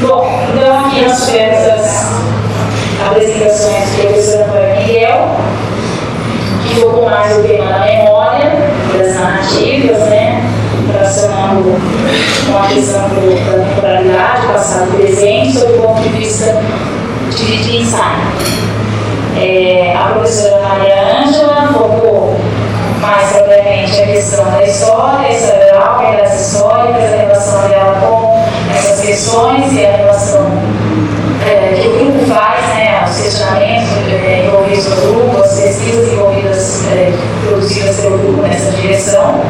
Bom, então aqui nós tivemos as apresentações do professor Antônio Miguel, que focou mais o tema da memória, das narrativas, né? Relacionando com a questão da temporalidade, passado e presente, sob o ponto de vista de Wittgenstein. A professora Maria Ângela focou mais propriamente a questão da história oral, das históricas, a relação dela com essas questões e a relação que o grupo faz, né, os questionamentos envolvidos no grupo, as pesquisas envolvidas, produzidas pelo grupo nessa direção.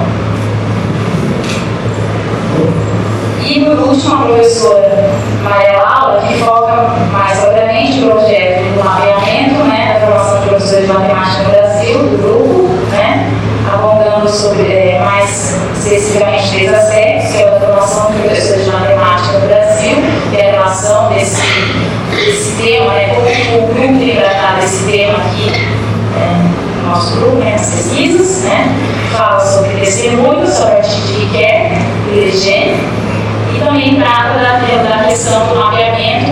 E, por último, a professora Maria Laura, que foca mais propriamente o projeto do mapeamento, né, da formação de professores de matemática no Brasil, do grupo, né, abordando sobre mais especificamente três aspectos, que é a formação de professores de matemática no Brasil, e a relação desse tema, né, como o grupo tem tratado esse tema aqui no nosso grupo, né, nas pesquisas, né, fala sobre testemunho, sobre a atitude que quer, e também trata da questão do mapeamento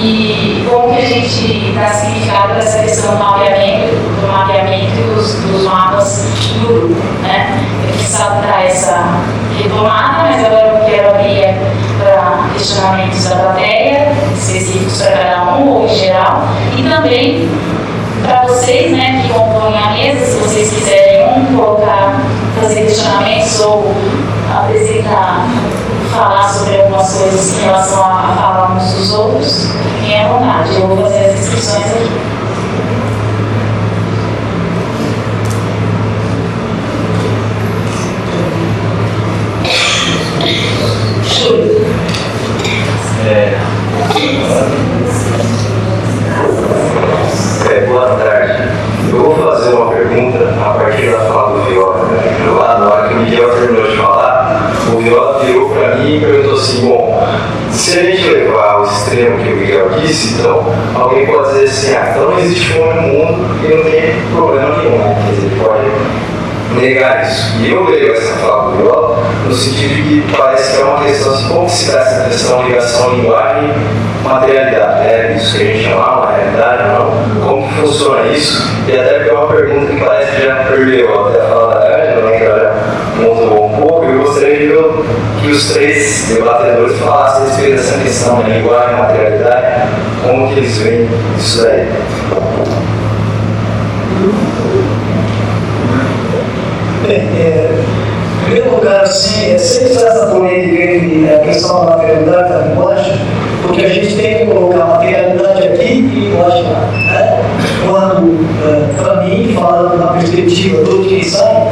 e como que a gente dá significado para essa questão do mapeamento e dos mapas do grupo, né? Eu quis dar essa retomada, mas agora eu quero abrir para questionamentos da plateia, específicos para cada um ou em geral, e também para vocês, né, que compõem a mesa, se vocês quiserem fazer questionamentos ou apresentar, falar sobre algumas coisas em relação a falar uns dos outros, fiquem à vontade. Eu vou fazer as inscrições aqui. Boa tarde. Eu vou fazer uma pergunta a partir da fala do Viola. Na hora que o Miguel terminou de falar, o Viola virou para mim e perguntou assim: bom, se a gente levar ao extremo que o Miguel disse, então alguém pode dizer assim: então não existe fome no mundo e não tem problema nenhum, né? Quer dizer, ele pode negar isso. E eu leio essa fala do Viola no sentido de que parece que é uma questão assim: como se dá essa questão, ligação, linguagem, materialidade, né? Isso que a gente chama uma realidade ou não, como que funciona isso? E até porque é uma pergunta que parece que já perdeu até a fala da Ângela, né, que ela já montou um pouco. Eu gostaria que os três debatedores falassem a respeito dessa questão da linguagem, materialidade, como que eles veem isso daí. Bem, em primeiro lugar, assim, sempre traz a polêmica entre a questão da materialidade da linguagem, porque a gente tem que colocar materialidade aqui e linguagem lá, né? Quando, para mim, falando na perspectiva do Wittgenstein,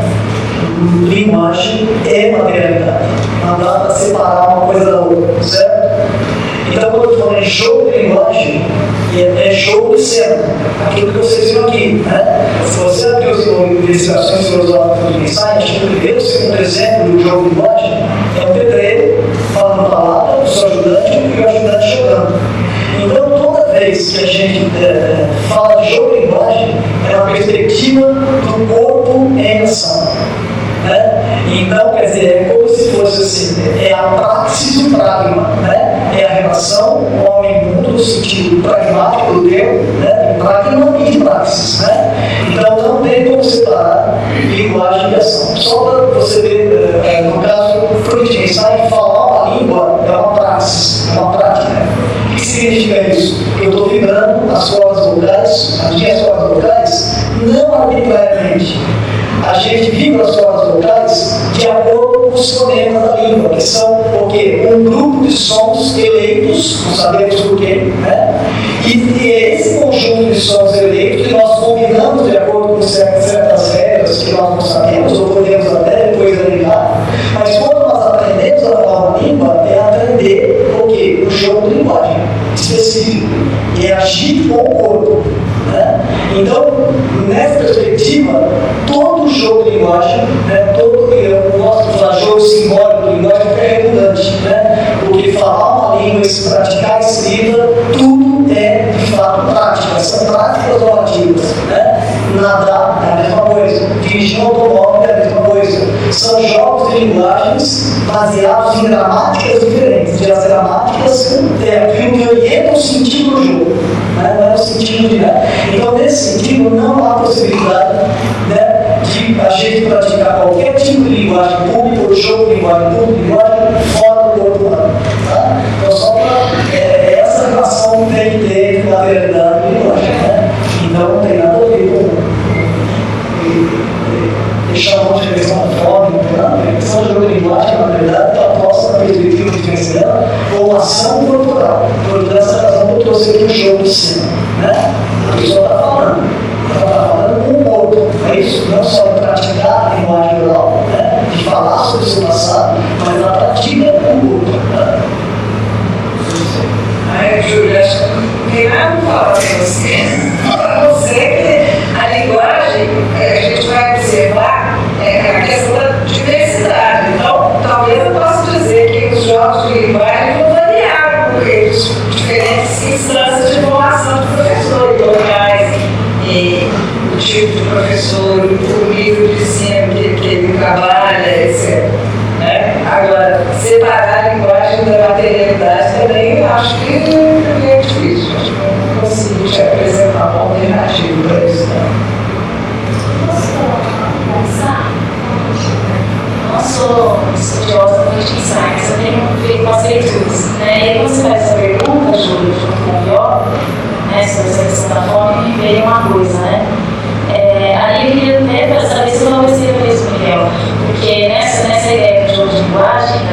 linguagem é materialidade. Não dá para separar uma coisa da outra, certo? Então, quando eu estou falando em jogo de linguagem, é jogo de cena, aquilo que vocês viram aqui, né? Se você abrir as investigações filosóficas do Wittgenstein, acho que o primeiro, segundo exemplo do jogo de linguagem é um pedreiro falando palavra, o seu ajudante e o ajudante jogando. Então, toda vez que a gente fala de jogo de linguagem, é uma perspectiva do corpo em ação. Né? Então, quer dizer, é como se fosse assim, é a praxis do pragma, né? É a relação homem-mundo no sentido pragmático do termo, né? De pragma e de praxis, né? Então, não tem como separar linguagem e ação. Só para você ver, no caso do Wittgenstein, falar uma língua é uma praxis, é uma prática. O que significa isso? Eu estou vibrando as cordas vocais, as minhas cordas vocais, não arbitrariamente. A gente vibra as cordas vocais de acordo com os fonemas da língua, que são o quê? Um grupo de sons eleitos, não sabemos por quê, né? E é esse conjunto de sons eleitos que nós combinamos de acordo com certas regras que nós não sabemos, ou podemos até depois ligar, mas quando nós aprendemos a falar uma língua, é aprender o quê? O jogo de linguagem específico, e é agir com o corpo. Né? Então, nessa perspectiva, todo jogo de linguagem, né, todo o nosso jogo simbólico de linguagem é redundante, né? Porque falar uma língua e se praticar a escrita, tudo é de fato prática, são práticas normativas. Né? Nadar é a mesma coisa, dirigir um automóvel é a mesma coisa, são jogos de linguagens baseados em gramáticas diferentes. E as gramáticas é aquilo que orienta o sentido do jogo, né? Não é o sentido de nada. Então, nesse sentido, não há possibilidade, né, de a gente praticar qualquer tipo de linguagem pública, ou jogo de linguagem pública, linguagem fora do corpo humano. Tá? Então, só para essa relação tem que ter na realidade de linguagem. Né? Então, não tem nada a ver com deixar um monte de questão da fome, a questão de jogo de linguagem, na verdade, está posta na perspectiva diferencial dela como ação corporal. Por essa razão, eu trouxe aqui o jogo de cima. Né? A pessoa está falando. Ela está falando com o outro. É isso? Não só de praticar a linguagem oral, né? De falar sobre o seu passado, mas ela pratica com o outro. Né? Ai, Júlia, tem nada para falar para você. Para você que a linguagem, a gente vai observar a questão da diversidade. Então, talvez eu possa dizer que os jogos de linguagem vão variar, porque diferentes instâncias de formação de professor, locais, o tipo de professor, o nível de ensino que ele trabalha, etc. Né? Agora, separar a linguagem da materialidade também eu acho que é difícil. Acho que eu não consigo te apresentar uma alternativa para isso. Posso começar? Não sou estudiosa da política, mas eu tenho feito umas leituras. Né? E aí, quando você faz essa pergunta, Júlio, junto com o Ió, né, sobre essa questão da fome, me veio uma coisa, né? Aí eu queria até saber se eu não percebo isso, Miguel, porque nessa ideia do jogo de linguagem, a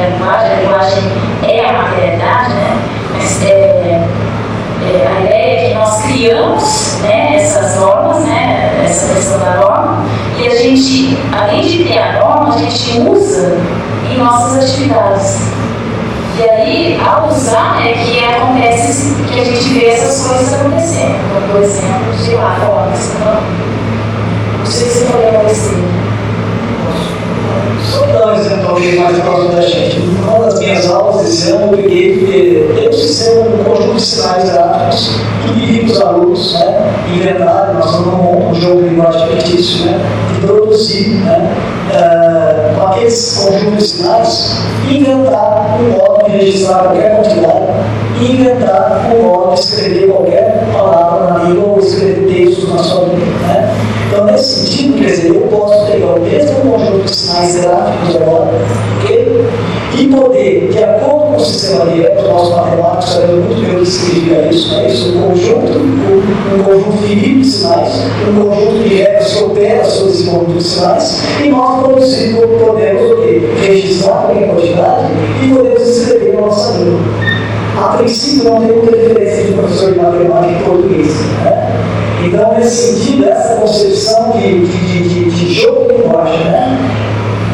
linguagem é a materialidade, né? Mas a ideia é que nós criamos, né, essas normas, né, essa questão da norma, e a gente, além de ter a norma, a gente usa em nossas atividades. E aí, ao usar, é que acontece que a gente vê essas coisas acontecendo. Então, por exemplo, sei lá, formas. Não sei se você pode aparecer. Só para dar um exemplo mais próximo da gente. Uma das minhas aulas esse ano eu peguei tem um sistema, um conjunto de sinais gráficos que pedi para os alunos, né, inventarem, nós vamos um jogo de linguagem fictício, né, de produzir, né, com aqueles conjuntos de sinais, inventar um modo de registrar qualquer quantidade, inventar um modo de escrever qualquer palavra na língua ou escrever textos na sua língua. Né? Então, nesse sentido, quer dizer, eu posso pegar o mesmo conjunto de sinais gráficos agora, okay? E poder, de acordo com o sistema de Hector, nosso matemático sabe muito bem o que significa isso, né? Isso é um conjunto finito de sinais, um conjunto de regras que opera sobre esse conjunto de sinais, e nós podemos registrar qualquer quantidade e podemos escrever na nossa língua. A princípio, não tem muita diferença entre professor de matemática e português. Né? Então, nesse sentido, essa concepção de jogo de linguagem, né?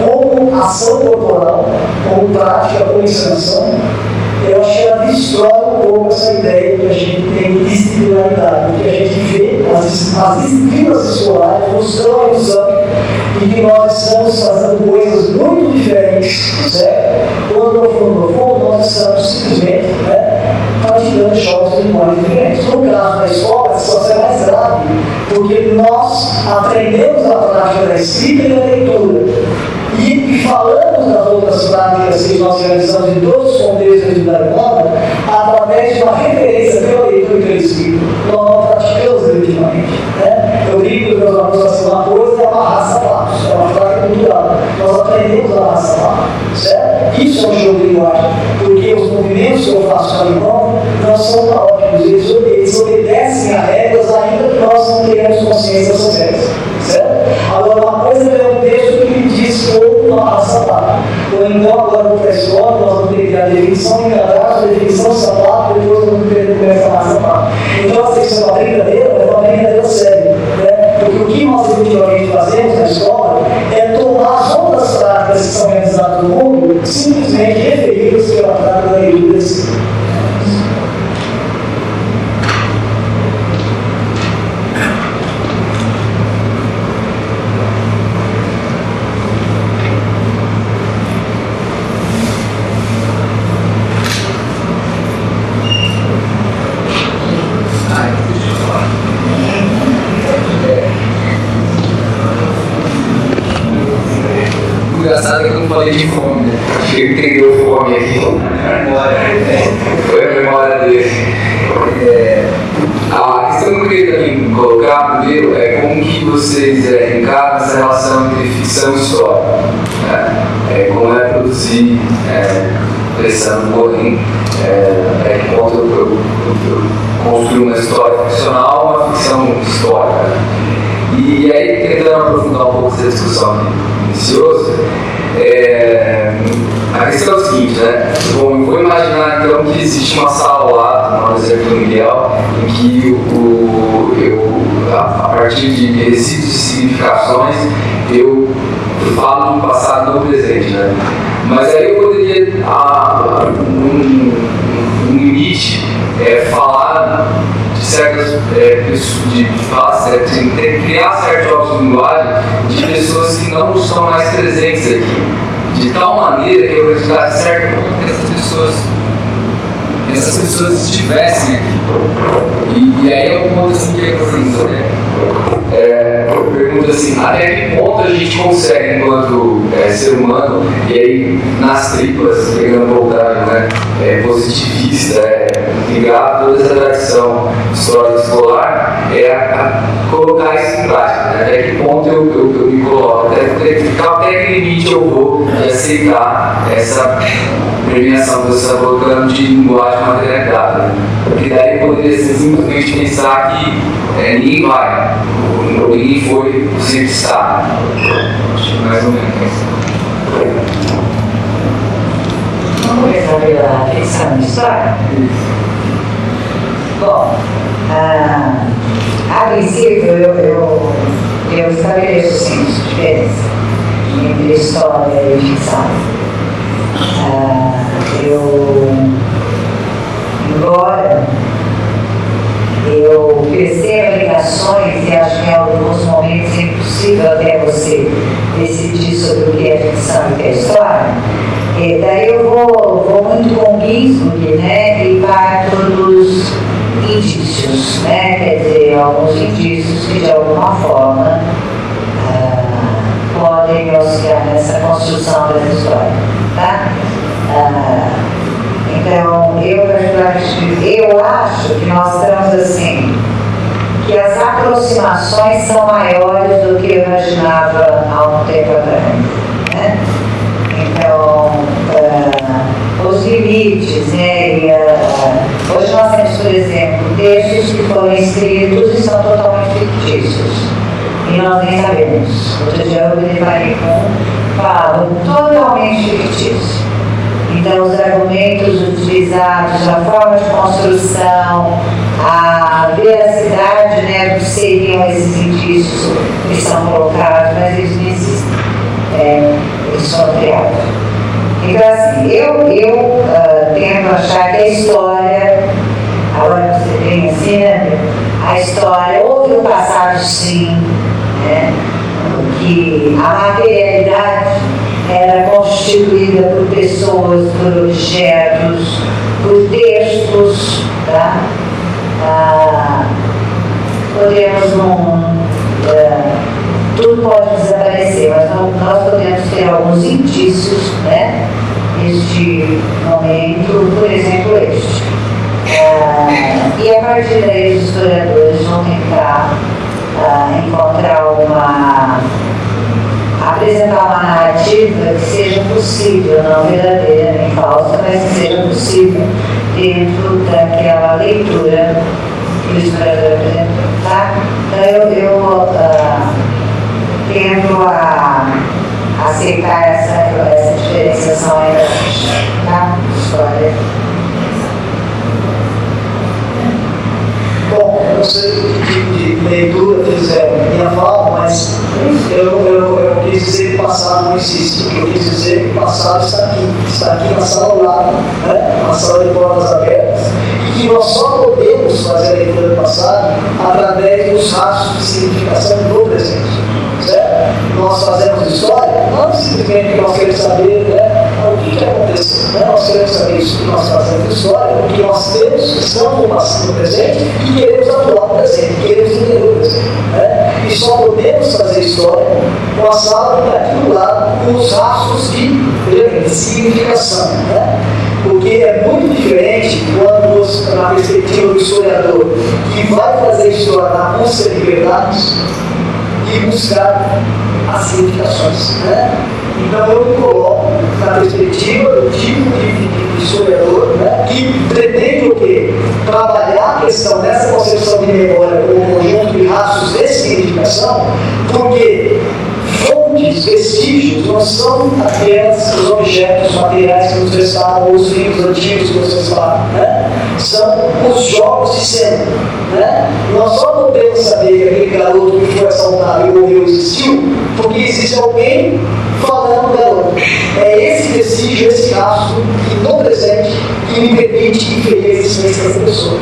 Como ação corporal, como prática, como encenação, eu acho que ela destrói um pouco essa ideia que a gente tem de disciplinaridade, porque a gente vê as disciplinas escolares nos dão a ilusão de que nós estamos fazendo coisas muito diferentes, certo? Quando no fundo, nós estamos simplesmente, né, praticando jogos de linguagem diferentes. No caso da escola, a situação é mais grave, porque nós aprendemos a prática da escrita e da leitura. E falamos das outras práticas que nós realizamos em todos os contextos da atividade humana através de uma referência pela leitura e pela escrita. Nós não praticamos efetivamente. Né? Eu digo para os meus alunos assim, uma coisa é amarrar sapatos, é uma prática cultural. Nós aprendemos a amarrar sapatos, certo? Isso é um jogo de linguagem, porque os movimentos que eu faço com a mão não são caóticos, eles obedecem a regras ainda que nós não tenhamos consciência dessas regras, certo? Agora, uma coisa é um texto que me diz como amarrar sapato. Ou então, agora no pré-escola, nós vamos ter a definição de cadastro, a definição de sapato, depois nós vamos ter começar a amarrar sapato. Então, essa questão é uma brincadeira séria. Né? Porque o que nós efetivamente fazemos na escola é tomar as outras práticas que são realizadas no mundo, simplesmente referidas pela prática da leitura desse. Engraçado de fome, né? Acho que ele entendeu fome aqui. Foi a memória dele. A questão que eu queria também colocar primeiro é como que vocês encaram essa relação entre ficção e história. Né? Como é produzir, pensando um pouquinho, até que ponto eu construo uma história ficcional ou uma ficção histórica. Né? E aí, tentando aprofundar um pouco essa discussão aqui, iniciosa, a questão é o seguinte, né? Vou imaginar então que existe uma sala lá, no exemplo do Miguel, em que a partir de resíduos e significações, eu falo no passado e no presente, né? Mas aí eu poderia, num limite, falar de certas criar certos jogos de linguagem de pessoas que não estão mais presentes aqui, de tal maneira que eu vou chegar a certo ponto que essas pessoas estivessem aqui. E aí é um ponto assim que é profundo, né? Eu pergunto assim, até que ponto a gente consegue, enquanto ser humano, e aí nas tripas, pegando voltagem, né, positivista, ligado a toda essa tradição histórica escolar, a colocar isso em prática, né? Até que ponto eu me coloco, até que limite eu vou aceitar essa premiação que você está colocando de linguagem materializada, né? Porque daí poderia ser simplesmente pensar que ninguém vai, ninguém foi, sempre está. Acho que mais ou menos. Vamos começar pela ficção e história? Bom, a princípio eu estabeleço sim diferença entre história e ficção. Embora eu perceba ligações e acho que em alguns momentos é impossível até você decidir sobre o que é ficção e o que é história, daí eu vou muito com o Ginsburg, né, e parto dos indícios, né, quer dizer, alguns indícios que de alguma forma podem me auxiliar nessa construção da história, tá? Então, eu acho que nós estamos assim, que as aproximações são maiores do que eu imaginava há um tempo atrás, né? Então, os limites, né? Hoje nós temos, por exemplo, textos que foram escritos e são totalmente fictícios. E nós nem sabemos. Outro dia eu me deparei com um falo totalmente fictício. Então, os argumentos utilizados, a forma de construção, a veracidade, né, do que seriam esses indícios que são colocados, mas eles não existem. Eles são criados. Então, assim, eu tento achar que a história, agora você tem assim, né, a história, houve no passado sim, né, que a materialidade era constituída por pessoas, por objetos, por textos, tá? Tudo pode desaparecer, mas nós podemos ter alguns indícios, né? Neste momento, por exemplo, este. E a partir daí os historiadores vão tentar apresentar uma narrativa que seja possível, não verdadeira nem falsa, mas que seja possível dentro daquela leitura que o historiador apresentou, tá? Então eu tento aceitar essa diferenciação ainda, tá? História. Bom, eu não sei que tipo de leitura fizeram minha fala, mas eu quis dizer que o passado não existe. Eu quis dizer que o passado está aqui na sala ao lado, né? Uma sala de portas abertas, e que nós só podemos fazer a leitura do passado através dos rastros de significação do presente. Certo? Nós fazemos história, não simplesmente que nós queremos saber, né, o que aconteceu. Né? Nós queremos saber isso que nós fazemos história, o que nós temos, estamos no passado, no presente, e queremos atuar no presente, queremos entender o presente. Né? E só podemos fazer história com a sala aqui do lado, com os rastros de significação, né? Porque é muito diferente quando você, na perspectiva do historiador, que vai fazer história na busca de verdades e buscar as significações, né? Então eu me coloco na perspectiva do tipo de historiador, né, que pretende o quê? Trabalhar a questão dessa concepção de memória como um conjunto de rastros de significação, porque fontes, vestígios, não são apenas os objetos materiais que nos restaram, ou os livros antigos que vocês falam, né? São os jogos de cena, né? Nós só podemos saber que aquele garoto que foi assaltado e morreu existiu, porque existe alguém falando do garoto. É esse vestígio, esse rastro, que no presente, que me permite inferir a existência dessa pessoa.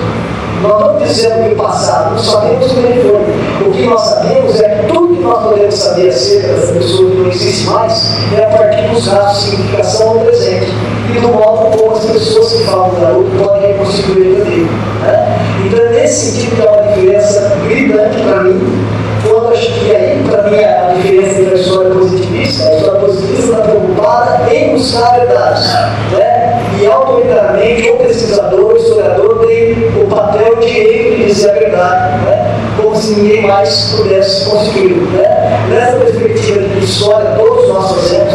Nós não estamos dizendo que o passado, não sabemos o que ele foi. O que nós sabemos é que tudo que nós podemos saber acerca dessa pessoa que não existe mais é a partir dos rastros de significação no presente e do modo como as pessoas que falam do garoto podem reconstituir a vida dele, né? Então é nesse sentido que há uma diferença gritante para mim, quando acho que aí, para mim, a diferença entre a história positivista está preocupada em buscar verdades, né? E autoritariamente, o pesquisador, o historiador tem o papel direito de dizer a verdade, né? Como se ninguém mais pudesse construir, né? Nessa perspectiva de história, todos nós fazemos,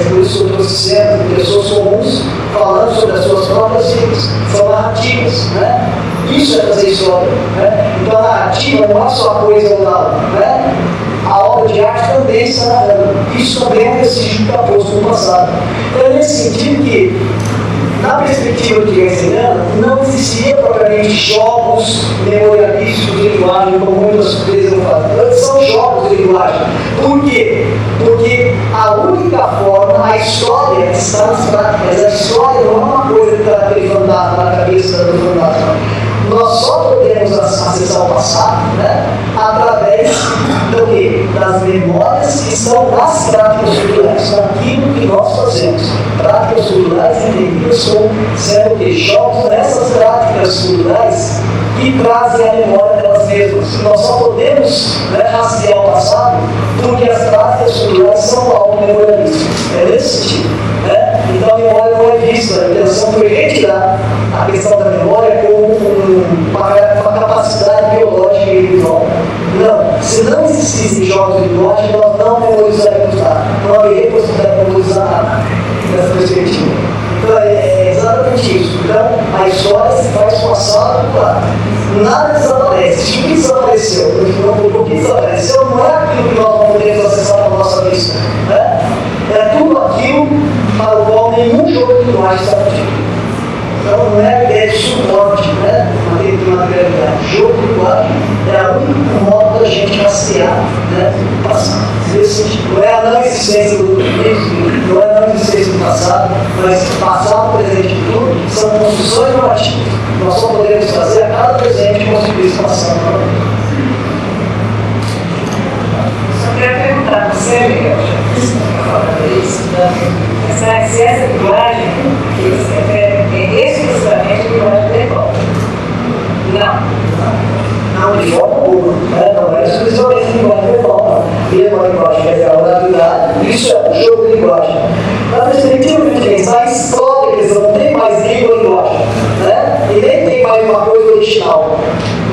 por isso eu trouxe sempre pessoas comuns falando sobre as suas próprias vidas, são narrativas, né? Isso é fazer história, né? Então a narrativa não é só a coisa oral, né? A obra de arte também está narrando. Isso também é um vestígio que está posto no passado. Então é nesse sentido que, na perspectiva do que eu ensinando, não existia propriamente jogos memorialísticos de linguagem, como muitas vezes eu falo. São jogos de linguagem. Por quê? Porque a única forma, a história está nas práticas. A história não é uma coisa que está naquele fantasma, na cabeça do fantasma. Nós só podemos acessar o passado, né, através do quê? Das memórias que estão nas práticas culturais, naquilo que nós fazemos. Práticas culturais entendidas como sendo o quê? Jogos nessas práticas culturais que trazem a memória delas mesmas. Nós só podemos, né, rastrear o passado porque as práticas culturais são auto-memorialistas. É nesse sentido, né? Então a memória não é vista, a intenção foi retirar a questão da memória como uma capacidade biológica e individual. Não, se não existissem jogos biológicos, nós não memorizaríamos nada. Não haveria possibilidade de memorizar nada nessa perspectiva. Então é exatamente isso. Então a história se faz passado, claro. Nada desaparece. O que desapareceu? O que desapareceu não é aquilo que nós não podemos acessar na nossa vista, né? É tudo aquilo para o qual nenhum jogo de linguagem está contigo. Então não é a ideia de suporte, né, de materialidade. O jogo de linguagem é o único modo da gente rastrear, né, o passado. Não é a não existência do presente, não é a não existência do passado, mas passado, presente e futuro são construções normativas. Nós só podemos fazer a cada presente construir esse passado. Só queria perguntar para você, Miguel, se essa linguagem que você refere é exclusivamente linguagem verbal. Não, de forma alguma, né? Não é exclusivamente linguagem verbal, não. E uma linguagem verbal da habilidade, isso é um jogo de linguagem. Na perspectiva de pensar, a história, eles não tem mais língua e linguagem, né? E nem tem mais uma coisa original,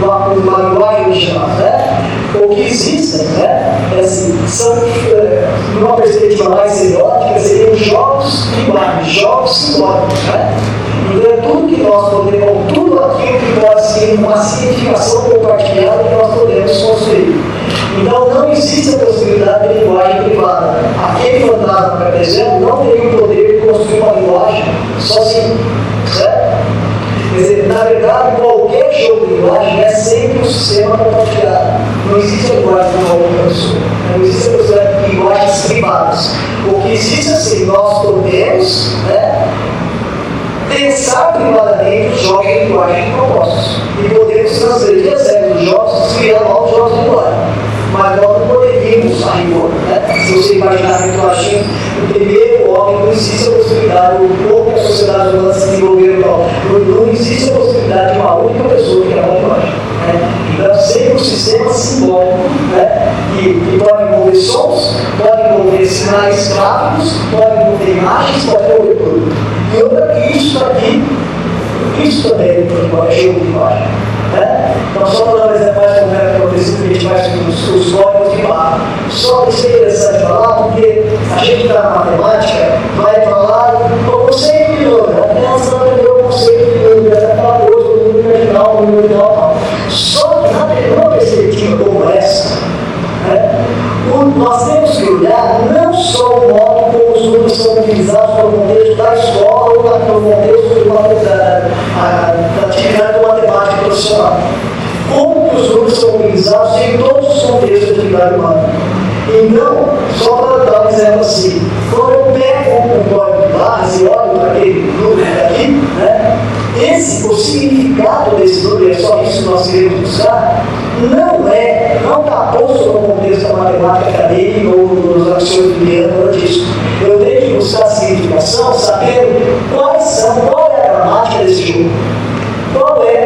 uma linguagem original, né? O que existem, né? É assim, são, numa perspectiva mais semiótica, seriam jogos de linguagem, jogos simbólicos, né? Então é tudo que nós podemos, tudo aquilo que pode ser uma significação compartilhada que nós podemos construir. Então não existe a possibilidade de linguagem privada. Aquele fantasma, por exemplo, não teria o poder de construir uma linguagem sozinho, certo? Quer dizer, na verdade, qualquer jogo de linguagem é sempre um sistema compartilhado. Não existe a linguagem de uma outra pessoa. Não existe a possibilidade de linguagens privadas. O que existe assim, nós podemos, né, pensar privadamente os jogos de linguagem propostos. E podemos transferir as regras dos jogos e criar novos jogos de linguagem. Mas nós não poderíamos a rigor, né? Se você imaginar que eu achei o primeiro homem, não existe a possibilidade, o pouco que a sociedade humana se desenvolveu, não existe a possibilidade de uma única pessoa criar uma linguagem, né? Então, sempre um sistema simbólico, né? Que pode envolver sons, pode envolver sinais gráficos, pode envolver imagens, pode envolver E outra que isso também é jogo de imagem. Né? Então, só para dar um exemplo mais concreto que aconteceu, que a gente faz com os códigos de barra. Só isso é interessante falar, porque a gente está na matemática, vai falar o conceito de número. A criança aprendeu o conceito de número, aquela coisa, o número cardinal, o número ordinal. Só que numa perspectiva como essa, né, nós temos que olhar não só o modo como os números são utilizados no contexto da escola ou no contexto da atividade do matemático profissional. Como que os números são utilizados em todos os contextos da atividade humana. Então, só para dar um exemplo assim, quando eu pego um código de barras e olho para aquele número aqui, né, o significado desse número, é só isso que nós queremos buscar, não está posto no contexto da matemática acadêmica ou nos axiomas de nada disso. Eu tenho que buscar a significação sabendo qual é a gramática desse jogo.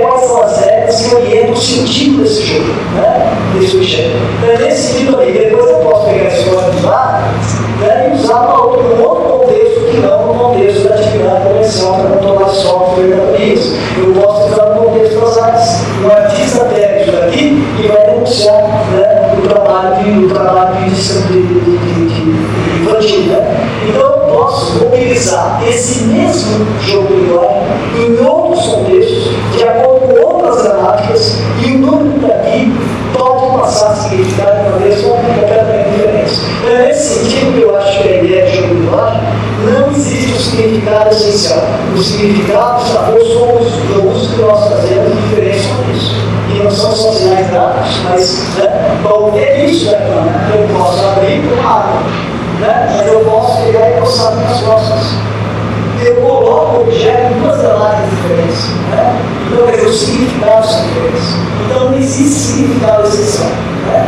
Quais são as regras que orientam o sentido desse jogo, né? Desse objeto. Então, é nesse sentido também. Depois eu posso pegar esse código de barra, né, e usar para um outro contexto que não no contexto da atividade comercial para controlar software e database. Eu posso usar no contexto das artes. Um artista pega isso daqui e vai denunciar, né, o trabalho de infantil. Né? Então eu posso mobilizar esse mesmo jogo de linguagem em outros contextos, de acordo com outras gramáticas, e o número que está aqui pode passar a significar de maneiras completamente diferentes. Então, é nesse sentido que eu acho que a ideia de jogo de linguagem não existe um significado essencial. O significado está posto no uso que nós fazemos de diferentes contextos. E não são só sinais gráficos, mas qualquer isso eu posso abrir com uma água, né? Mas eu posso pegar e coçar nas costas. Eu coloco o objeto em duas gramáticas diferentes. Né? Então, quer dizer, os significados são diferentes. Então, não existe significado essencial. Né?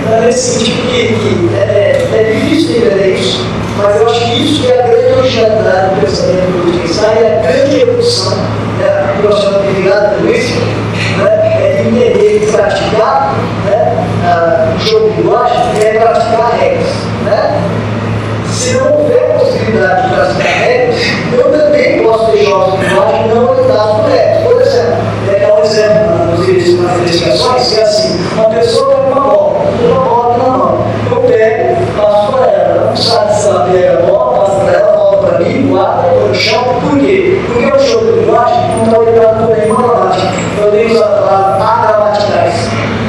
Então, é nesse sentido que é difícil entender isso, mas eu acho que isso que é a grande originalidade do pensamento do Wittgenstein e a grande evolução, né, que nós chamamos de virada do Wittgenstein, né, é de entender e praticar, né, o jogo de linguagem, é praticar regras. Né? Se não houver possibilidade de praticar regras, eu também posso ter jogos de linguagem não orientados por regras. Por exemplo, dar um exemplo nas investigações, que é assim, uma pessoa pega uma bola na mão, eu pego, passo para ela, não sabe se ela pega a bola, passa para ela, volta para mim, guarda, põe no chão. Por quê? Porque o jogo de linguagem não está orientado por nenhuma gramática. Eu tenho os agramaticais,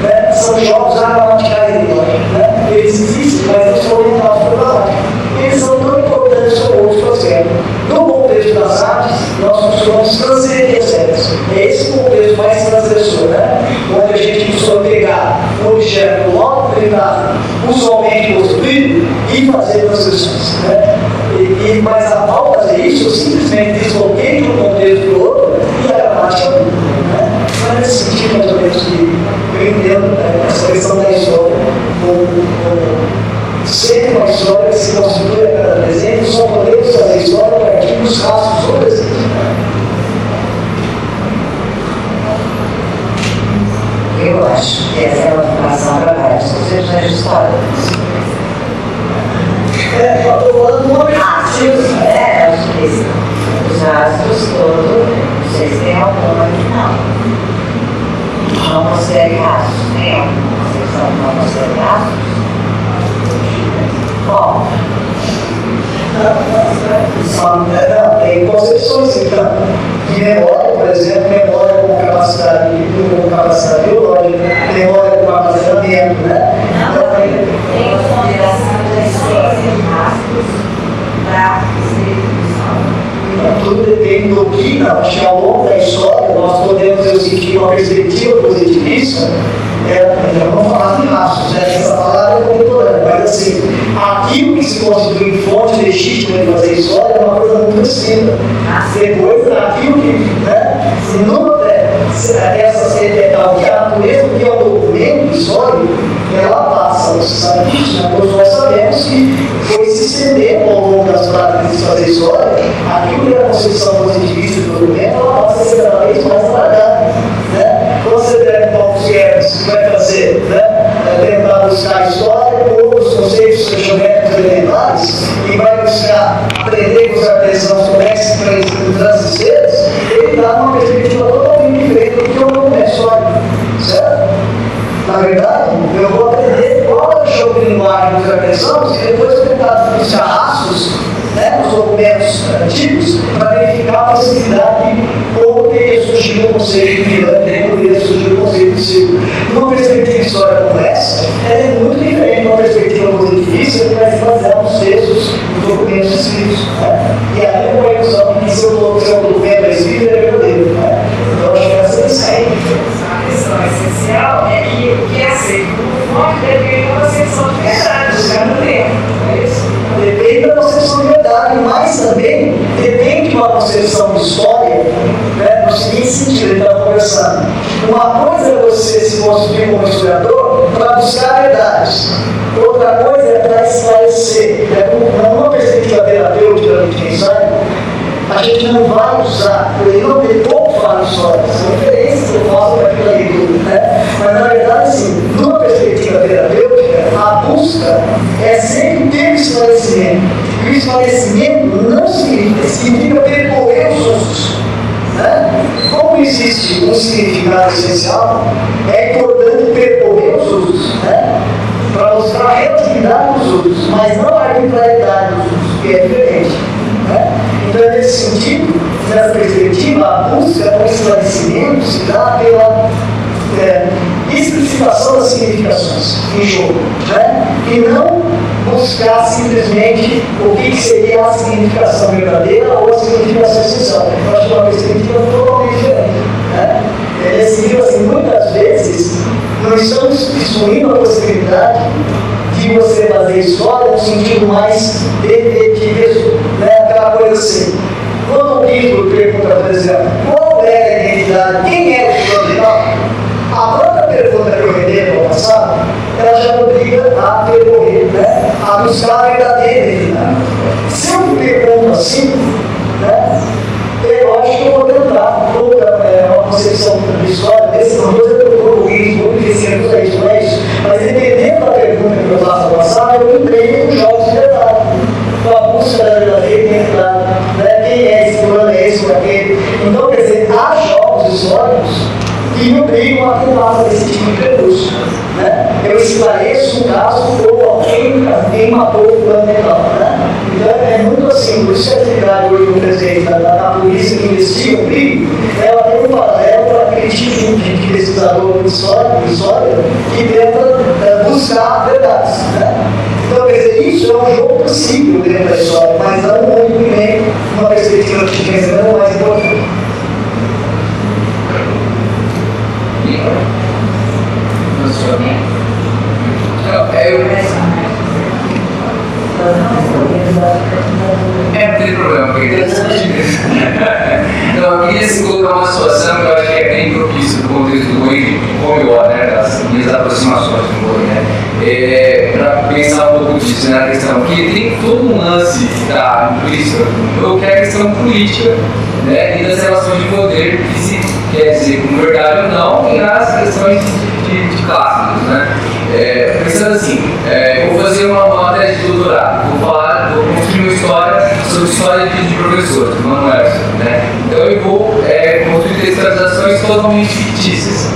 né? São jogos agramaticais de linguagem. Né? Eles existem, mas não são orientados por gramática. Eles são tão importantes como outros quaisquer. No contexto das artes, nós costumamos transgredir as regras. É esse contexto mais transgressor, né? Onde a gente costuma pegar um objeto logo treinado, usualmente construído, e fazer transgressões. Né? Mas ao fazer isso, eu simplesmente desloquei de um contexto para o outro e a gramática muda. Né? Então é nesse sentido, mais ou menos, que eu entendo essa questão da história sempre uma história que se constitui a cada presente, só podemos fazer história a partir dos rastros do presente. Eu acho que essa é uma formação para várias concepções de história. Eu estou falando de uma Rastros, acho que os rastros todos, não sei se tem alguma aqui não. Não considere rastros, tem alguma concepção que não considere rastros? Bom, tem concepções, então, de memória, por exemplo, memória com capacidade biológica, memória com armazenamento, né? tem consideração da ciência de rastros para Tudo depende do que, acho que ao longo da história, nós podemos ter o sentido, uma perspectiva positivista. Vamos falar de rastros, né? Essa palavra é contemporânea, mas assim, aquilo que se constitui fonte legítima de fazer história é uma coisa muito distinta. Depois, aquilo que, né? Se não a natureza que é o documento histórico, ela passa, você sabe disso, né? Todos nós sabemos que foi se estendendo ao longo das práticas de fazer história, aquilo que é a concepção positivista do documento, ela passa a ser cada vez mais alargada. Né? Quando você pega o Paulo Guedes, que vai fazer, né? Tentar buscar a história, outros conceitos geométricos elementares, e vai buscar aprender com os artesãos transistores, ele dá uma perspectiva totalmente diferente do que o documento sólido, certo? Na verdade, eu vou aprender qual é o jogo de linguagem dos artesãos e depois eu tentar os arrastos, né, os documentos antigos, para verificar a possibilidade de como teria surgido o conceito de pirâmide, como teria surgido o conceito de círculo. Numa perspectiva histórica como essa, ela é muito diferente de uma perspectiva positivista que vai se basear nos textos, nos documentos escritos. Né? E aí é uma ilusão de que seu documento é escrito é verdadeiro. Né? Então, acho que essa é a lição. A questão essencial é que o que é aceito como fonte depende da concepção de verdade de cada tempo. É isso? Depende da concepção de verdade, mas também depende de uma concepção de história, né, no seguinte sentido, ele estava conversando. Uma coisa é você se construir como historiador para buscar verdades, outra coisa é para esclarecer. Numa perspectiva terapêutica do Wittgenstein, a gente não vai usar, ele não tem pouco falar de história, são referências que eu faço para aquilo ali, né? Mas na verdade, assim, numa perspectiva terapêutica, a busca é sempre ter esclarecimento. E o esclarecimento não significa percorrer os usos. Né? Como existe um significado essencial, é importante percorrer os usos, né? Para mostrar a relatividade dos usos, mas não a arbitrariedade dos usos, que é diferente. Né? Então, nesse sentido, nessa perspectiva, a busca por esclarecimento se dá pela explicitação das significações em jogo, né? E não buscar simplesmente o que seria a significação verdadeira ou a significação essencial. Eu acho que é uma perspectiva totalmente diferente. Né? Nesse livro, assim, muitas vezes, nós estamos excluindo a possibilidade de você fazer história no sentido mais detetivismo, né? Aquela coisa assim. Quando o livro pergunta, por exemplo, qual é a identidade, quem é o fulano de tal? A própria pergunta que eu rendei no passado, ela já obriga a percorrer, né? A buscar a verdadeira identidade. Se eu me pergunto assim, né? Eu acho que eu vou tentar uma concepção de história desse, não vou dizer que eu vou ouvir muito dizendo isso, não é isso. Mas dependendo da pergunta que eu faço no passado, eu entrei com jogos de verdade. Com a busca da verdadeira identidade, né? Quem é esse fulano, é esse ou aquele. Então, quer dizer, há jogos históricos que me obrigam a tentar fazer esse tipo de percurso. Né? Eu esclareço um caso ou quem matou o fulano de tal. Né? Então é muito assim, por isso que a atividade hoje do presidente da polícia que investiga o crime, ela tem um paralelo para aquele tipo de pesquisador de história que tenta buscar verdades. Né? Então, quer dizer, isso é um jogo possível dentro da história, mas não muito bem uma perspectiva que pensa não mais importante. Não tem problema, porque não, eu queria assim, colocar uma situação que eu acho que é bem propícia do contexto do Wade, como eu, né, das minhas aproximações do Wade, né, para pensar um pouco disso, né, na questão, que tem todo um lance que está implícito, que é a questão política, né, e das relações de poder, que se quer dizer com verdade ou não, e nas questões de clássicos, né. Pensando assim, eu vou fazer uma tese de doutorado, vou construir uma história sobre história de professores, de manuais, né? Então eu vou construir textualizações totalmente fictícias.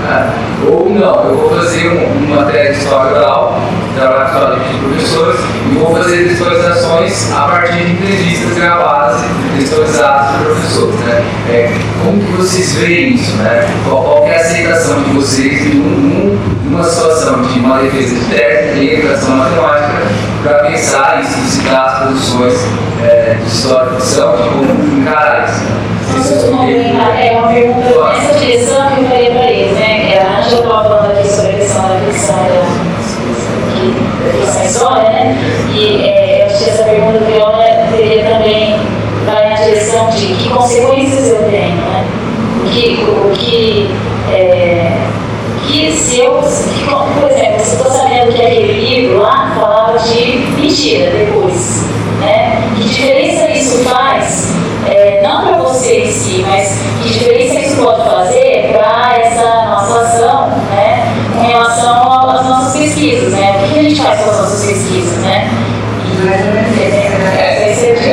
Né? Ou não, eu vou fazer uma tese de história oral, trabalhar com história de professores, e vou fazer textualizações a partir de entrevistas gravadas e textualizadas por professores. Né? Como que vocês veem isso? Né? Qual é a aceitação de vocês numa situação de uma defesa de tese e educação matemática para pensar isso, citar as produções de história e ficção, de como encarar isso? É uma pergunta nessa direção que eu falei para eles, né? A Ângela estava falando aqui sobre a questão da ficção da história, né? E eu acho que essa pergunta que ela teria também vai na direção de que consequências eu tenho, né? Por exemplo, você está sabendo que aquele livro lá falava de mentira depois, né? Que diferença isso faz, não para você em si, mas que diferença isso pode fazer para essa nossa ação, né? Com relação às nossas pesquisas, né? O que a gente faz com as nossas pesquisas, né?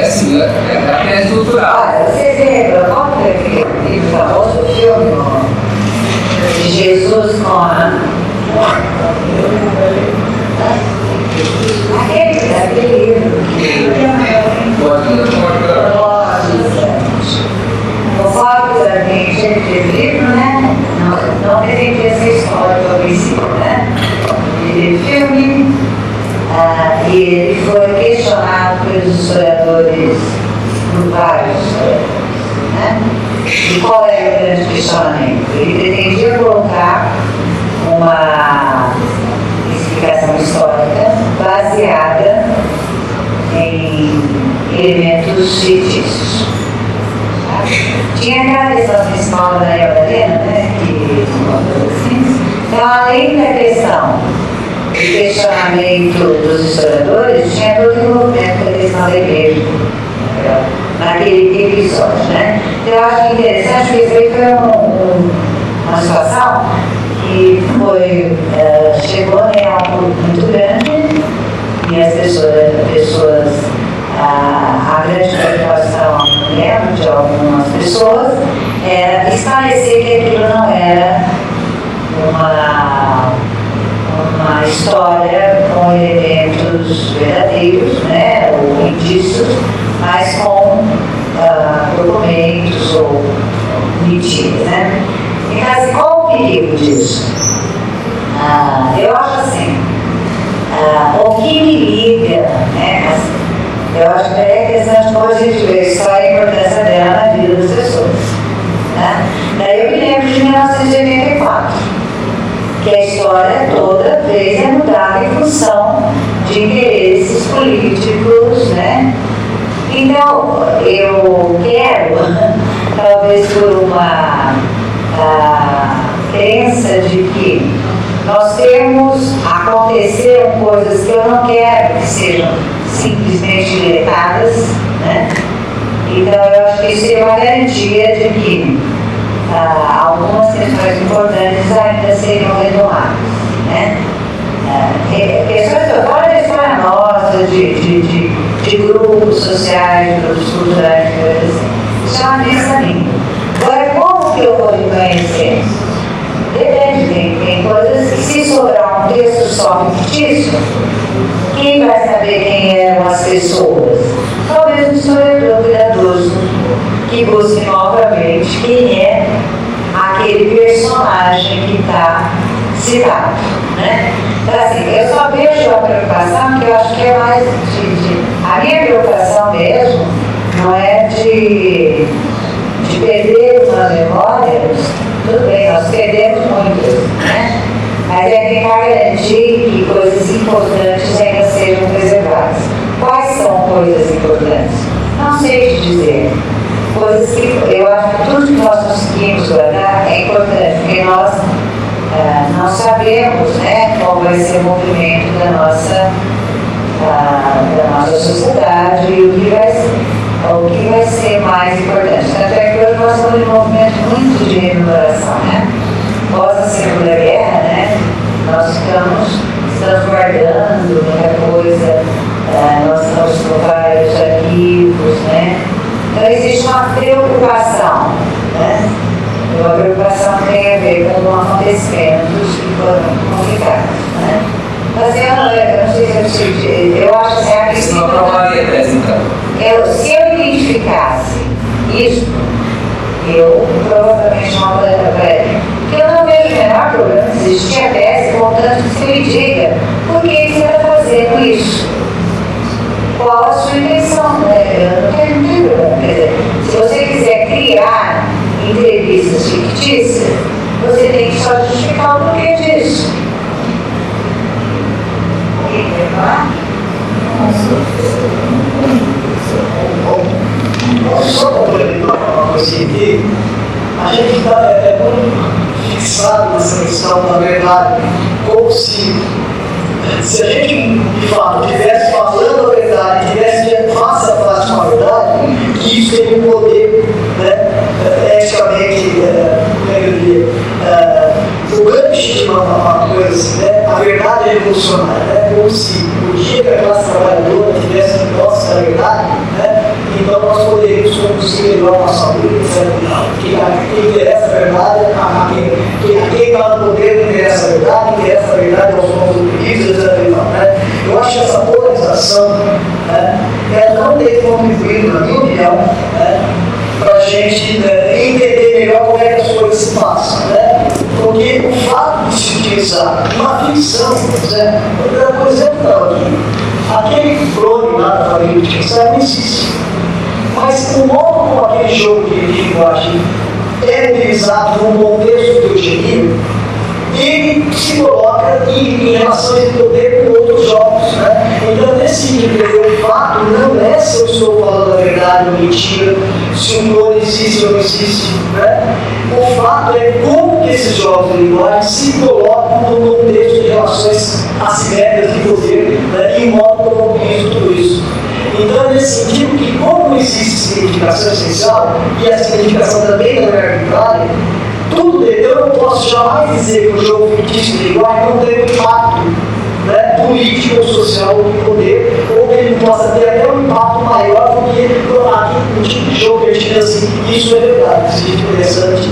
Assim, é apenas estrutural. Vocês lembram qual foi aquele famoso filme de Jesus com a... Aquele livro. Conforme aquele livro, né? Não pretende essa história do princípio, né? De filme, e ele foi questionado pelos historiadores, por vários historiadores, né? E qual era o grande questionamento? Ele pretendia colocar uma explicação histórica baseada em elementos fictícios. Tinha aquela questão principal da Maria Madalena, né? Que, então, além da questão do questionamento dos historiadores, tinha todo o envolvimento da questão da igreja naquele episódio, né? Então, eu acho interessante que isso aí foi uma situação que chegou a um grupo muito grande e as pessoas a grande preocupação, lembro de algumas pessoas, era esclarecer que aquilo não era uma história com elementos verdadeiros, né, ou indícios, mas com documentos ou mentiras, né? Então, assim, qual o perigo disso? Eu acho assim, o que me liga, né, assim, eu acho que é questão de como a gente vê a história e a importância dela na vida das pessoas, né? Daí eu me lembro de 1984, que a história toda vez é mudada em função de interesses políticos, né? Então, eu quero, talvez por uma crença de que nós aconteceram coisas que eu não quero que sejam simplesmente deletadas, né? Então, eu acho que isso é uma garantia de que algumas questões importantes ainda seriam retomadas, né? Questões que eu falo da história nossa, de grupos sociais, grupos culturais, coisas assim. Isso é uma crença minha. Agora, como que eu vou reconhecer? Depende, tem coisas que, se sobrar um texto só fictício, quem vai saber quem eram as pessoas? Talvez um historiador cuidadoso que busque novamente quem é aquele personagem que está citado, né? Então, assim, eu só vejo a preocupação que eu acho que é mais a minha preocupação mesmo não é de perder as memórias. Tudo bem, nós perdemos muitas, né? Mas é tentar garantir que coisas importantes ainda sejam preservadas. Quais são coisas importantes? Não sei te dizer. Coisas que eu acho que tudo que nós conseguimos guardar é importante, porque nós não sabemos, né, qual vai ser o movimento da nossa sociedade e o que vai ser mais importante. Tanto é que hoje nós estamos em um movimento muito de rememoração, né? Após a Segunda Guerra, né, nós estamos guardando muita coisa, nós estamos com vários arquivos, né? Então existe uma preocupação, né? Uma preocupação que tem a ver com acontecimentos que foram complicados, né? Mas eu não sei se eu acho que a Isso não aprovaria a tese, então. se eu identificasse isso, eu provavelmente não apoiaria para ele. Porque eu não vejo o menor problema se existir a tese, contanto que você me diga por que você está fazendo isso. Qual a sua intenção, né? Eu não tenho problema. Quer dizer, se você quiser criar entrevistas fictícias, você tem que só justificar o porquê disso. Alguém quer falar? Só complementar uma coisinha aqui, a gente está muito fixado nessa questão da verdade, como se a gente, de fato, estivesse falando a verdade, estivesse face a face com a verdade, que isso tem um poder, né, eticamente, como é que eu diria, o gancho de uma coisa assim, né, a verdade é revolucionária, né, como se o dia que a classe trabalhadora tivesse posse da verdade, né, e então nós poderíamos conduzir melhor a nossa vida, etc. Quem interessa a verdade, quem está no poder interessa a verdade aos povos oprimidos, etc. Né? Eu acho que essa polarização, né, ela não tem contribuído, na minha opinião, né, para a gente entender melhor como é que as coisas se passam. Né? Porque o fato de se utilizar uma ficção, né, por exemplo, aquele clone lá da família de ficção não existe. Mas o modo como aquele jogo de linguagem é utilizado num contexto de eugenia, ele se coloca em relações de poder com outros jogos. Né? Então, nesse sentido, o fato não é se eu estou falando a verdade ou mentira, se um clone existe ou não existe. Né? O fato é como que esses jogos de linguagem se colocam no contexto de relações assimétricas de poder, né? E o modo como eu utilizo tudo isso. Então, nesse sentido, que como existe significação essencial, e a significação também não é arbitrária, tudo dele, eu não posso jamais dizer que o jogo fictício de linguagem não tem um impacto, né, político ou social de poder, ou que ele possa ter até um impacto maior do que o tipo de jogo que a gente diz assim, isso é verdade, isso é interessante.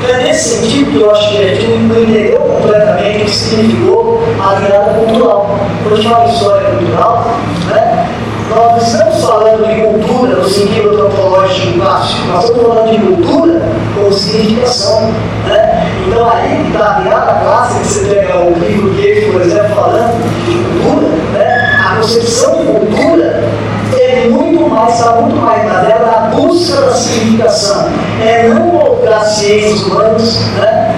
Então é nesse sentido que eu acho que a gente não entendeu completamente o que significou a virada cultural. Quando a gente fala em história cultural, né, nós não estamos falando de cultura no sentido antropológico clássico, nós estamos falando de cultura com significação. Né? Então aí está a virada clássica, que você pega o livro Goethe, por exemplo, falando de cultura, né? A concepção de cultura é muito mais, está muito mais na dela, na busca da significação. É não colocar as ciências humanas, né,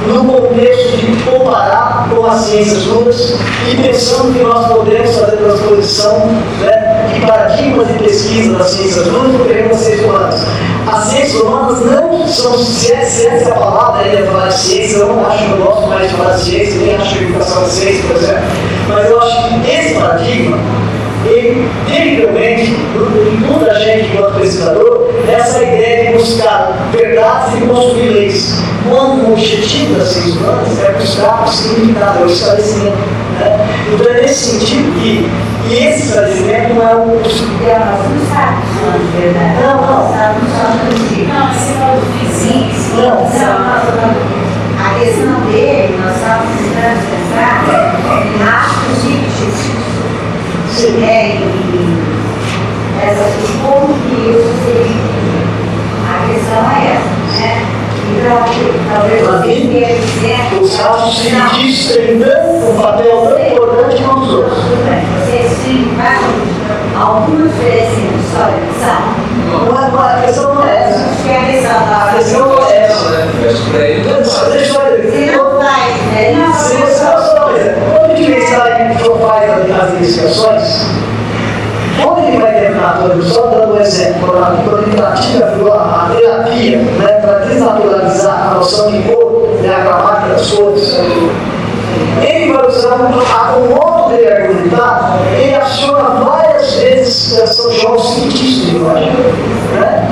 no contexto de comparar com as ciências duras e pensando que nós podemos fazer transposição, né, de paradigmas de pesquisa das ciências duras no terreno das ciências humanas. As ciências humanas não são, se essa palavra ainda é falar de ciência, eu não acho que eu gosto mais de falar de ciência, nem acho que a educação de ciência, por exemplo, mas eu acho que esse paradigma, ele, terrivelmente, muda a gente enquanto pesquisador, essa ideia de buscar verdades e construir leis. Quando o objetivo das ciências humanas é buscar o significado, é o esclarecimento. Né? Então é nesse sentido que esse esclarecimento não é um. Não sabe de verdade. Não sabe a questão dele, nós estamos tentando pensar em rastros fictícios. Como que isso seria? A questão é essa, né? Então, talvez você queira dizer. Os rastros fictícios têm um papel tão importante quanto os outros. Tudo bem, você explica alguma diferença em história e ficção? A questão não é essa. Acho que é a questão da. A questão não é essa. Você não vai, né? Quando a gente faz as investigações, quando ele vai terminar todo, só dando um exemplo, quando ele pratica a terapia, né, para desnaturalizar a noção de cor, né, a gramática das cores, ele vai usar o modo dele argumentar, ele aciona várias vezes, são jogos fictícios de linguagem. Né?